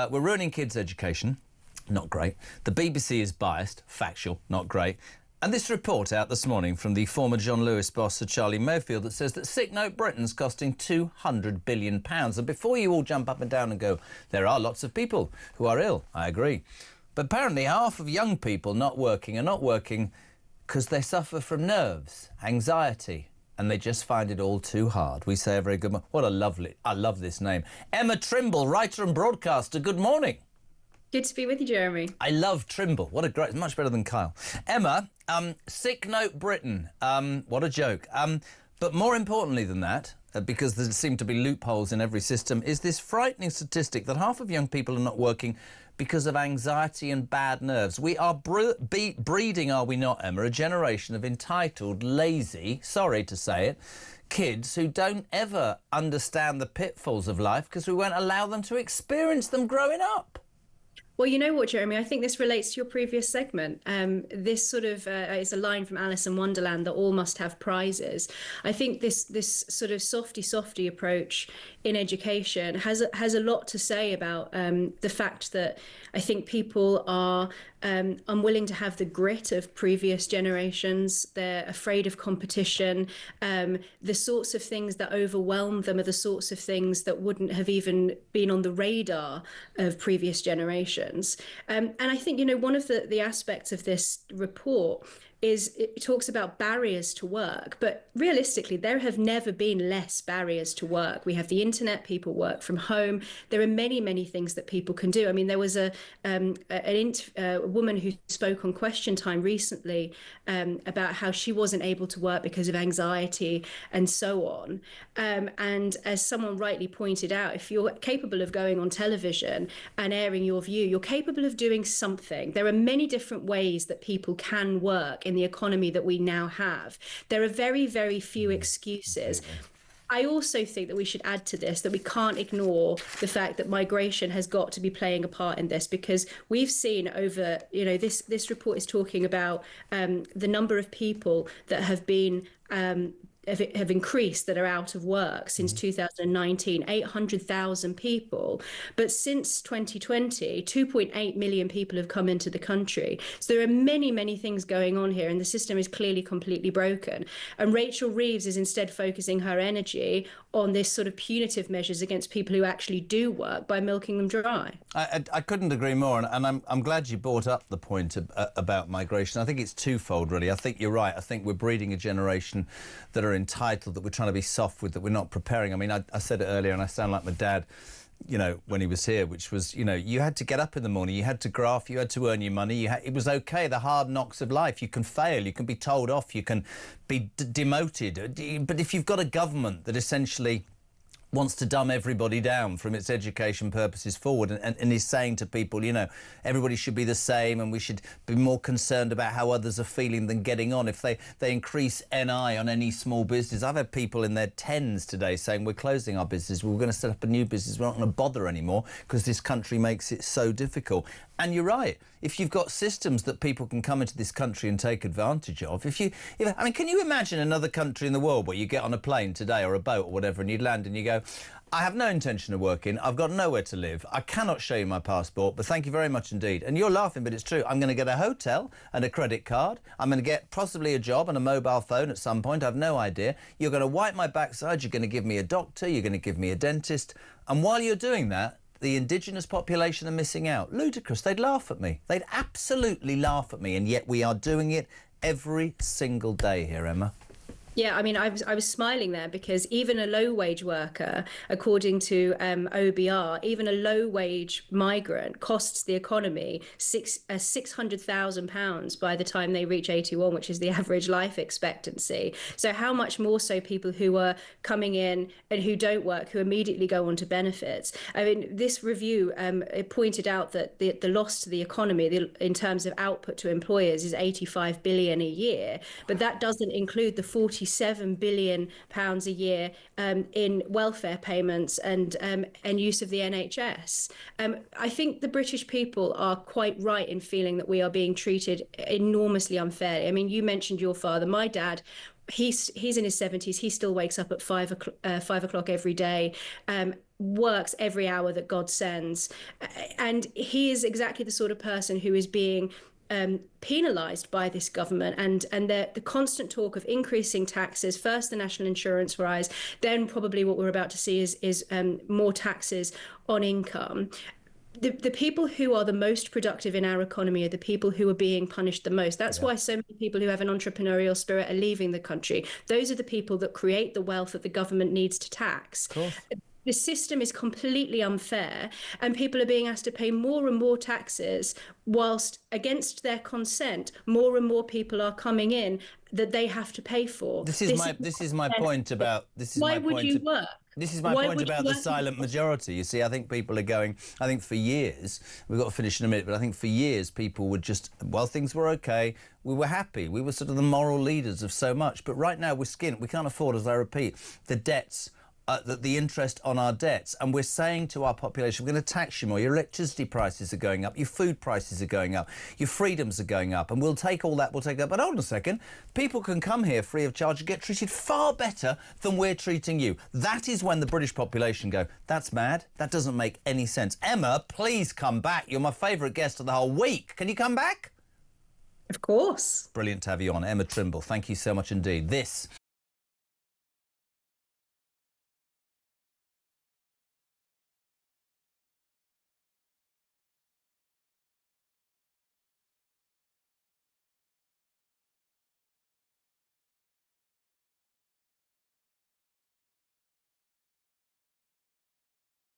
we're ruining kids' education. Not great. The BBC is biased. Factual. Not great. And this report out this morning from the former John Lewis boss, Sir Charlie Mayfield, that says that sick note Britain's costing £200 billion. And before you all jump up and down and go, there are lots of people who are ill, I agree. But apparently half of young people not working are not working because they suffer from nerves, anxiety, and they just find it all too hard. We say a very good morning. What a lovely, I love this name. Emma Trimble, writer and broadcaster, good morning. Good to be with you, Jeremy. I love Trimble. What a great, much better than Kyle. Emma, sick note Britain. What a joke. But more importantly than that, because there seem to be loopholes in every system, is this frightening statistic that half of young people are not working because of anxiety and bad nerves. We are breeding, are we not, Emma, a generation of entitled, lazy, sorry to say it, kids who don't ever understand the pitfalls of life because we won't allow them to experience them growing up. Well, you know what, Jeremy? I think this relates to your previous segment. This sort of is a line from Alice in Wonderland that all must have prizes. I think this sort of softy approach in education has a lot to say about the fact that I think people are unwilling to have the grit of previous generations. They're afraid of competition. The sorts of things that overwhelm them are the sorts of things that wouldn't have even been on the radar of previous generations. And I think, you know, one of the aspects of this report is it talks about barriers to work, but realistically, there have never been less barriers to work. We have the internet, people work from home. There are many things that people can do. I mean, there was a woman who spoke on Question Time recently about how she wasn't able to work because of anxiety and so on. And as someone rightly pointed out, if you're capable of going on television and airing your view, you're capable of doing something. There are many different ways that people can work in the economy that we now have. There are very few excuses. I also think that we should add to this that we can't ignore the fact that migration has got to be playing a part in this, because we've seen over, you know, this report is talking about the number of people that have been have increased that are out of work since 2019, 800,000 people. But since 2020, 2.8 million people have come into the country. So there are many things going on here, and the system is clearly completely broken. And Rachel Reeves is instead focusing her energy on this sort of punitive measures against people who actually do work by milking them dry. I couldn't agree more, and I'm glad you brought up the point about migration. I think it's twofold, really. I think you're right. I think we're breeding a generation that are entitled, that we're trying to be soft with, that we're not preparing. I mean, I said it earlier, and I sound like my dad, you know, when he was here, which was, you know, you had to get up in the morning, you had to graft, you had to earn your money, it was okay, the hard knocks of life. You can fail, you can be told off, you can be demoted. But if you've got a government that essentially wants to dumb everybody down from its education purposes forward and is saying to people, you know, everybody should be the same and we should be more concerned about how others are feeling than getting on. If they increase NI on any small business, I've had people in their tens today saying we're closing our business, we're going to set up a new business, we're not going to bother anymore because this country makes it so difficult. And you're right, if you've got systems that people can come into this country and take advantage of, I mean, can you imagine another country in the world where you get on a plane today or a boat or whatever and you land and you go, I have no intention of working, I've got nowhere to live, I cannot show you my passport, but thank you very much indeed. And you're laughing, but it's true. I'm going to get a hotel and a credit card. I'm going to get possibly a job and a mobile phone at some point. I've no idea. You're going to wipe my backside. You're going to give me a doctor. You're going to give me a dentist. And while you're doing that, the indigenous population are missing out. Ludicrous. They'd laugh at me. They'd absolutely laugh at me. And yet we are doing it every single day here, Emma. Yeah, I mean, I was smiling there because even a low-wage worker, according to OBR, even a low-wage migrant costs the economy £600,000 by the time they reach 81, which is the average life expectancy. So how much more so people who are coming in and who don't work, who immediately go on to benefits. I mean, this review it pointed out that the loss to the economy in terms of output to employers is 85 billion a year, but that doesn't include the 47 billion pounds a year in welfare payments and use of the NHS. I think the British people are quite right in feeling that we are being treated enormously unfairly. I mean, you mentioned your father. My dad, he's in his 70s. He still wakes up at 5 o'clock every day. works every hour that God sends. And he is exactly the sort of person who is being penalised by this government, and the constant talk of increasing taxes, first the national insurance rise, then probably what we're about to see is more taxes on income. The people who are the most productive in our economy are the people who are being punished the most. That's why so many people who have an entrepreneurial spirit are leaving the country. Those are the people that create the wealth that the government needs to tax. Of course. The system is completely unfair, and people are being asked to pay more and more taxes, whilst against their consent, more and more people are coming in that they have to pay for. This is my point about why would you work? This is my point about the silent majority. You see, I think people are going, I think for years, we've got to finish in a minute, but I think for years people would just, well, things were okay, we were happy, we were sort of the moral leaders of so much. But right now we're skint, we can't afford, as I repeat, the debts, the interest on our debts, and we're saying to our population, we're going to tax you more. Your electricity prices are going up, your food prices are going up, your freedoms are going up, and we'll take all that, But hold on a second, people can come here free of charge and get treated far better than we're treating you. That is when the British population go, that's mad, that doesn't make any sense. Emma, please come back. You're my favourite guest of the whole week. Can you come back? Of course. Brilliant to have you on. Emma Trimble, thank you so much indeed. This